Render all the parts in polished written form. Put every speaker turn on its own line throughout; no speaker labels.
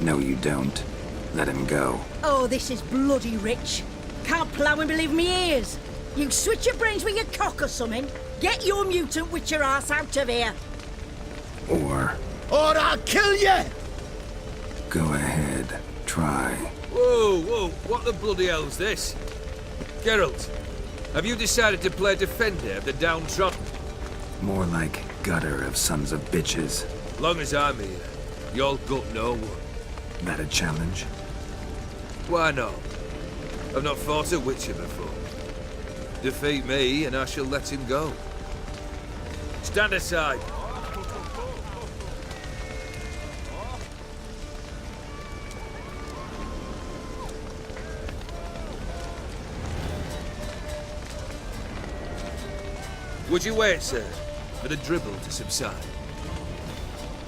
No, you don't. Let him go.
Oh, this is bloody rich. Can't plough and believe me ears. You switch your brains with your cock or something. Get your mutant witcher ass out of here.
Or
I'll kill you!
go ahead. Try.
Whoa, what the bloody hell's this? Geralt, have you decided to play defender of the downtrodden?
More like gutter of sons of bitches.
Long as I'm here, you'll gut no one.
That a challenge?
Why not? I've not fought a witcher before. Defeat me and I shall let him go. Stand aside. Would you wait, sir, for the dribble to subside?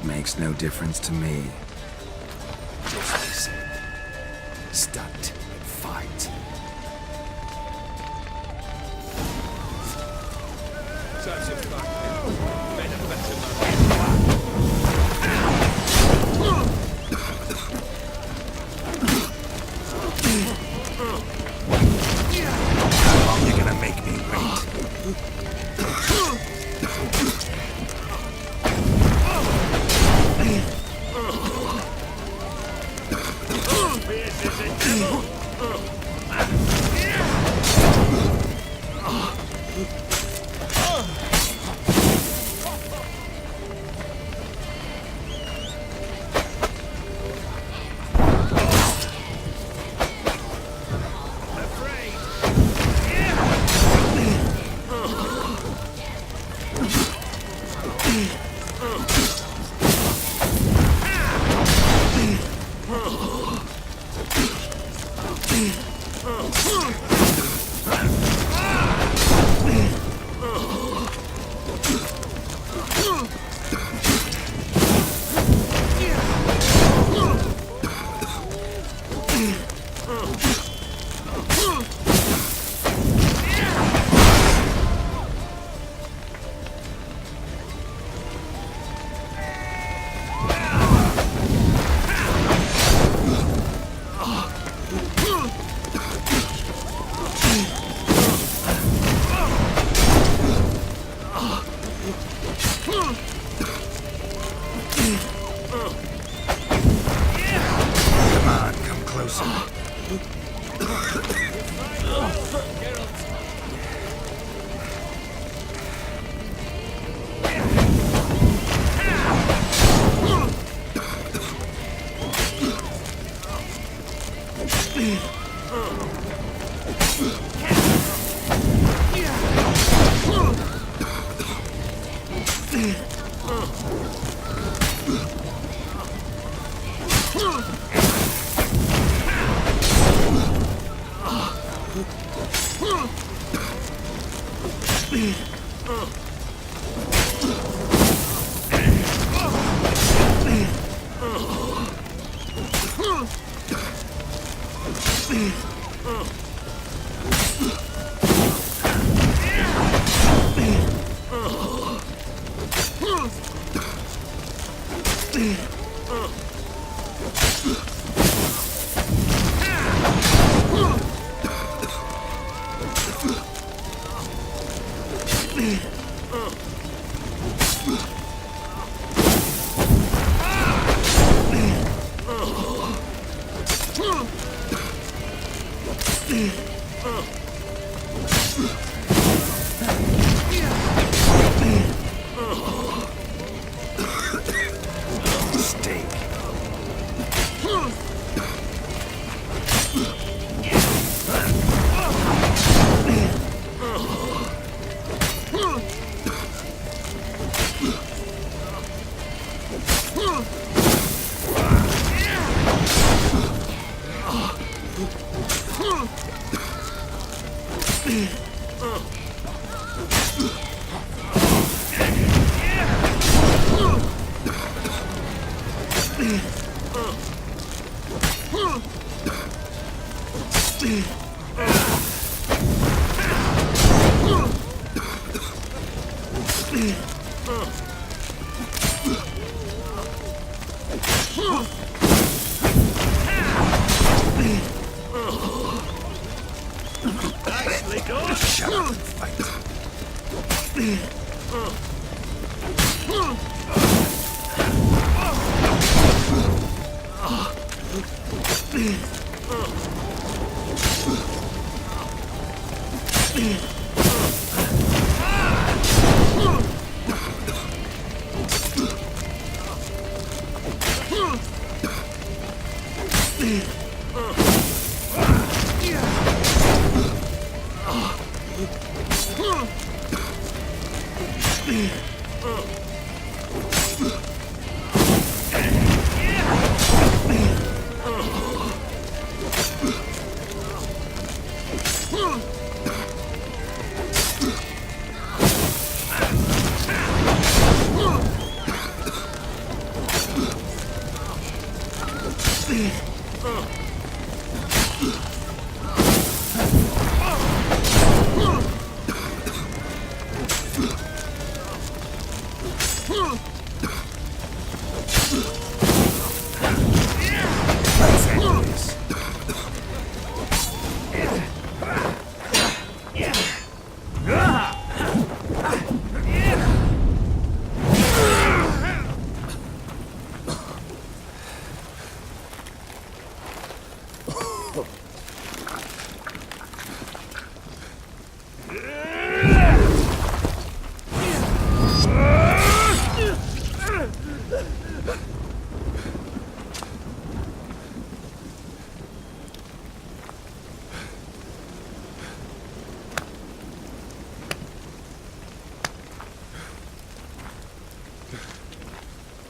Makes no difference to me.
Just listen. Stand and fight.
Time to fight. Made a better man.
How long you gonna make me wait?
Come on, come closer.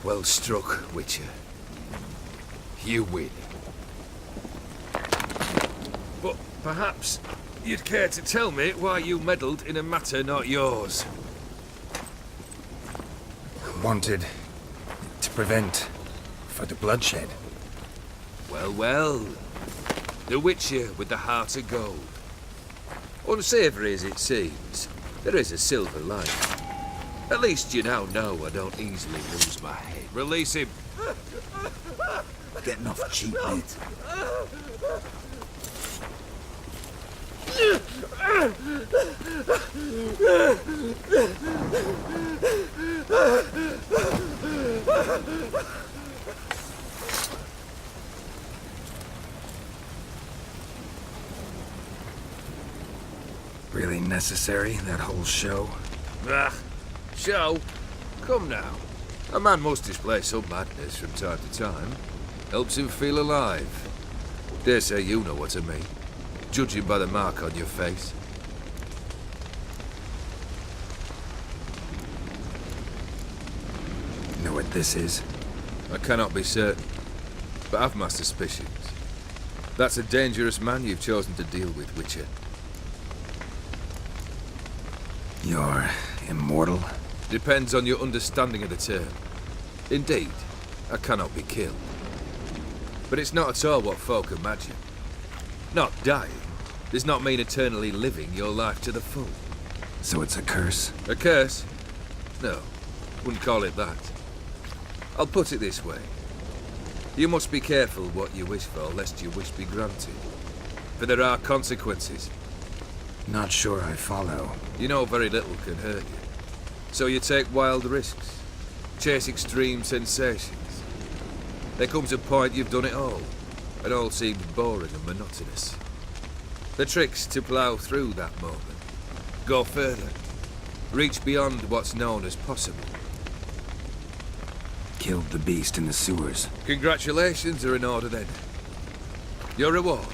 Well struck, Witcher. You win. But perhaps you'd care to tell me why you meddled in a matter not yours.
Wanted to prevent further bloodshed.
Well, well. The Witcher with the heart of gold. Unsavoury as it seems, there is a silver lining. At least you now know I don't easily lose my head. Release him.
Getting off cheap, mate. Really necessary, that whole show?
Ah, show? Come now. A man must display some madness from time to time. Helps him feel alive. Dare say you know what I mean, judging by the mark on your face.
Know what this is?
I cannot be certain, but I've my suspicions. That's a dangerous man you've chosen to deal with, Witcher.
You're immortal?
Depends on your understanding of the term. Indeed, I cannot be killed. But it's not at all what folk imagine. Not dying does not mean eternally living your life to the full.
So it's a curse?
A curse? No, wouldn't call it that. I'll put it this way. You must be careful what you wish for, lest your wish be granted. For there are consequences.
Not sure I follow.
You know very little can hurt you. So you take wild risks, chase extreme sensations. There comes a point you've done it all, and all seems boring and monotonous. The trick's to plough through that moment, go further, reach beyond what's known as possible.
Killed the beast in the sewers.
Congratulations are in order then. Your reward.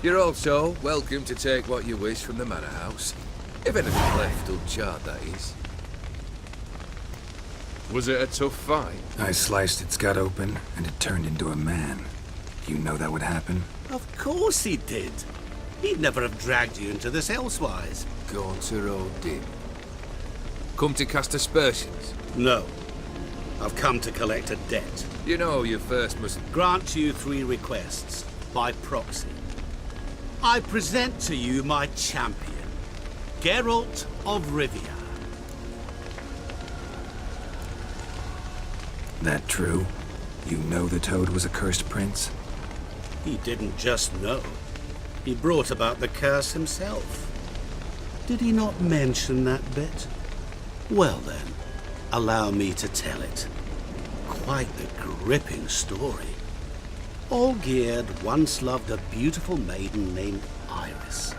You're also welcome to take what you wish from the manor house. If anything left uncharred, that is. Was it a tough fight?
I sliced its gut open, and it turned into a man. You know that would happen?
Of course he did. He'd never have dragged you into this elsewise.
Gaunter O'Dim. Come to cast aspersions.
No. I've come to collect a debt.
You know you first must...
Grant you 3 requests, by proxy. I present to you my champion, Geralt of Rivia.
That true? You know the Toad was a cursed prince?
He didn't just know. He brought about the curse himself. Did he not mention that bit? Well then, allow me to tell it. Quite the gripping story. Olgierd once loved a beautiful maiden named Iris.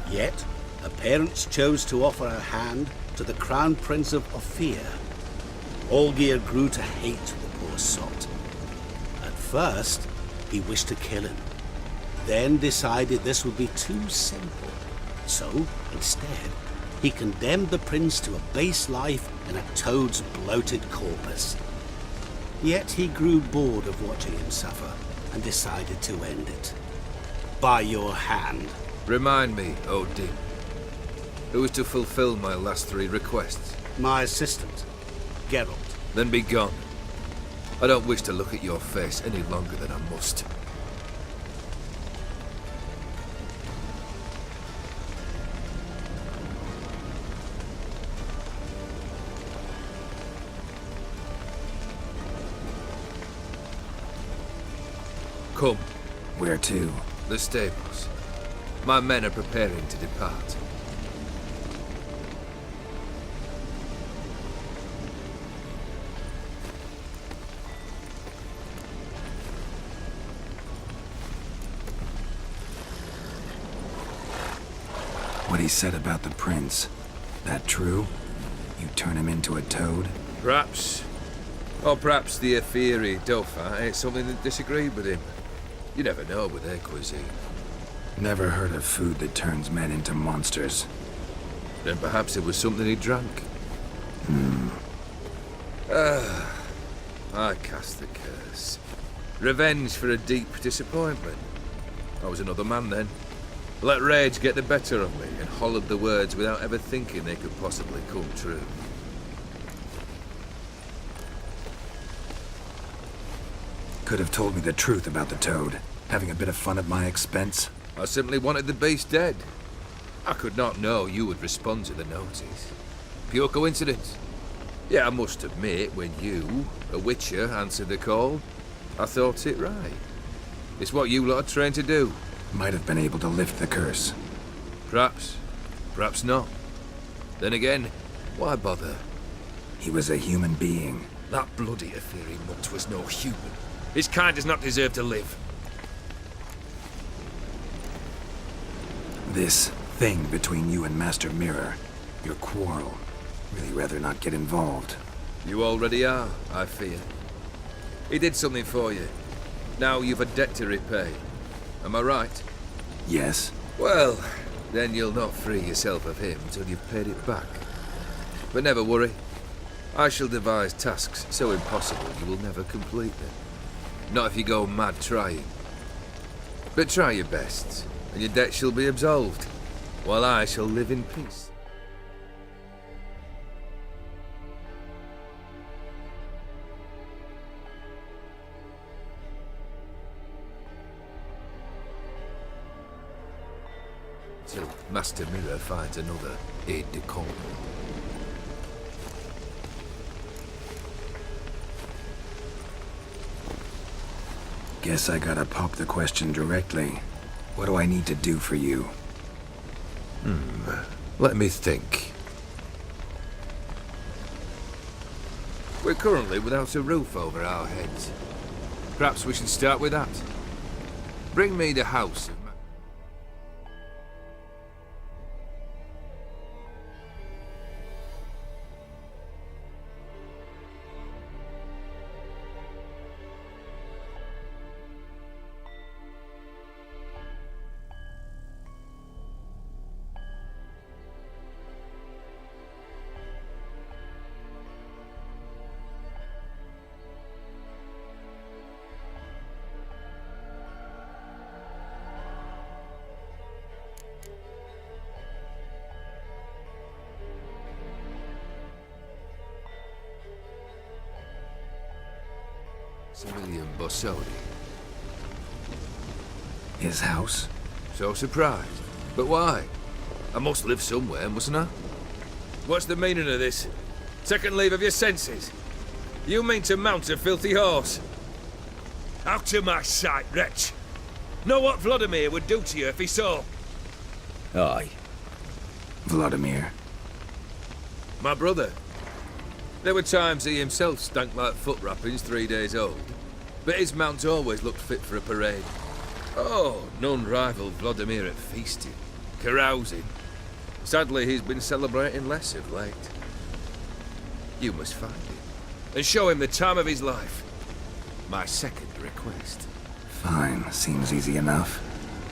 Yet, her parents chose to offer her hand to the Crown Prince of Ophir. Olgierd grew to hate the poor sot. At first, he wished to kill him, then decided this would be too simple. So, instead, he condemned the prince to a base life in a toad's bloated corpus. Yet he grew bored of watching him suffer and decided to end it. By your hand.
Remind me, Odin. Who is to fulfill my last 3 requests?
My assistant, Geralt.
Then be gone. I don't wish to look at your face any longer than I must. Come.
Where to?
The stables. My men are preparing to depart.
What he said about the prince, that true? You turn him into a toad?
Perhaps. Or perhaps the Aetheri Dauphin ate something that disagreed with him. You never know with their cuisine.
Never heard of food that turns men into monsters.
Then perhaps it was something he drank. I cast the curse. Revenge for a deep disappointment. I was another man then. Let rage get the better of me and hollered the words without ever thinking they could possibly come true.
Could have told me the truth about the toad, having a bit of fun at my expense.
I simply wanted the beast dead. I could not know you would respond to the notice. Pure coincidence. Yeah, I must admit, when you, a witcher, answered the call, I thought it right. It's what you lot are trained to do.
Might have been able to lift the curse.
Perhaps. Perhaps not. Then again, why bother?
He was a human being.
That bloody Aetheri mutt was no human. His kind does not deserve to live.
This thing between you and Master Mirror, your quarrel, really rather not get involved.
You already are, I fear. He did something for you. Now you've a debt to repay. Am I right?
Yes.
Well, then you'll not free yourself of him till you've paid it back. But never worry. I shall devise tasks so impossible you will never complete them. Not if you go mad trying. But try your best, and your debt shall be absolved, while I shall live in peace. Till Master Mirror finds another aide-de-camp.
Guess I gotta pop the question directly. What do I need to do for you?
Let me think. We're currently without a roof over our heads. Perhaps we should start with that. Bring me the house of Civilian Bossodi.
His house?
So surprised. But why? I must live somewhere, mustn't I? What's the meaning of this? Second leave of your senses? You mean to mount a filthy horse? Out of my sight, wretch! Know what Vladimir would do to you if he saw?
Aye. Vladimir.
My brother. There were times he himself stank like foot wrappings 3 days old. but his mount always looked fit for a parade. Oh, none rival Vladimir at feasting, carousing. Sadly, he's been celebrating less of late. You must find him, and show him the time of his life. My second request.
Fine, seems easy enough.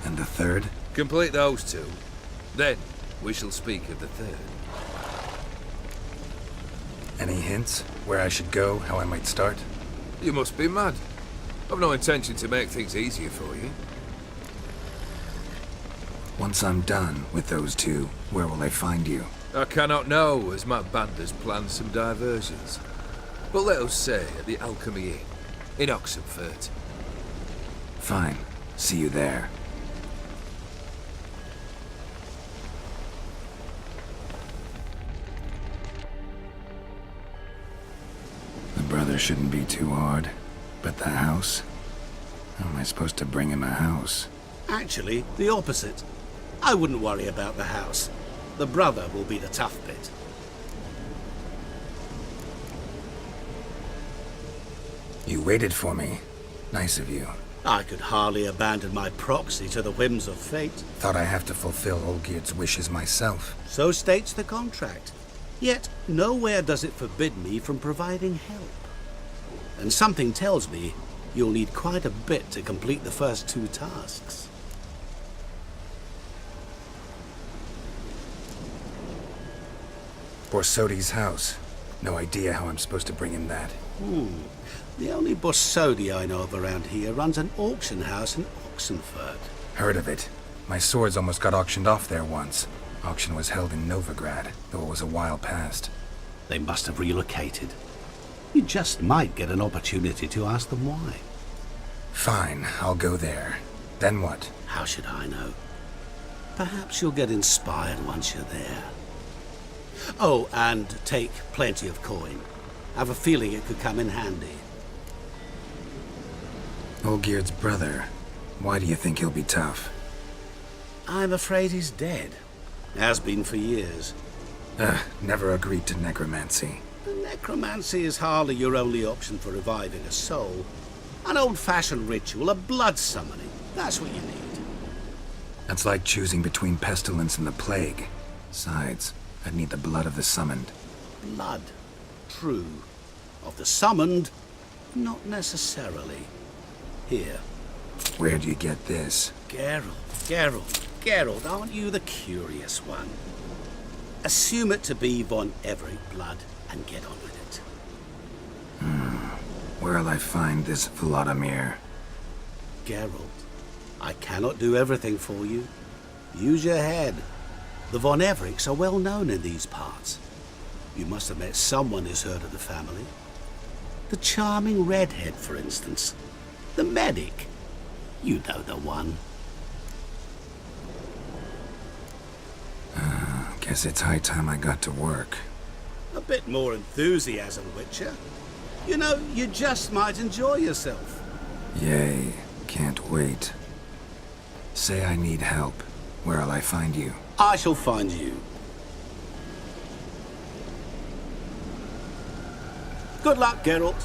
And the third?
Complete those two. Then, we shall speak of the third.
Any hints? Where I should go? How I might start?
You must be mad. I've no intention to make things easier for you.
Once I'm done with those two, where will I find you?
I cannot know, as my band has planned some diversions. But let us say at the Alchemy Inn, in Oxenfurt.
Fine. See you there. The brother shouldn't be too hard. But the house? How am I supposed to bring him a house?
Actually, the opposite. I wouldn't worry about the house. The brother will be the tough bit.
You waited for me. Nice of you.
I could hardly abandon my proxy to the whims of fate.
Thought I have to fulfill Olgierd's wishes myself.
So states the contract. Yet, nowhere does it forbid me from providing help. And something tells me you'll need quite a bit to complete the first two tasks.
Borsodi's house. No idea how I'm supposed to bring him that.
The only Borsodi I know of around here runs an auction house in Oxenfurt.
Heard of it. My swords almost got auctioned off there once. Auction was held in Novigrad, though it was a while past.
They must have relocated. You just might get an opportunity to ask them why.
Fine, I'll go there. Then what?
How should I know? Perhaps you'll get inspired once you're there. Oh, and take plenty of coin. Have a feeling it could come in handy.
Olgierd's brother. Why do you think he'll be tough?
I'm afraid he's dead. Has been for years.
Never agreed to necromancy.
Necromancy is hardly your only option for reviving a soul. An old-fashioned ritual, a blood summoning. That's what you need.
That's like choosing between pestilence and the plague. Besides, I'd need the blood of the summoned.
Blood. True. Of the summoned, not necessarily. Here.
Where do you get this?
Geralt, aren't you the curious one? Assume it to be von Everett blood and get on with it.
Where'll I find this Vladimir?
Geralt, I cannot do everything for you. Use your head. The von Evericks are well known in these parts. You must have met someone who's heard of the family. The charming redhead, for instance. The medic. You know the one.
Guess it's high time I got to work.
A bit more enthusiasm, Witcher. You know, you just might enjoy yourself.
Yay, can't wait. Say I need help. Where'll I find you?
I shall find you. Good luck, Geralt.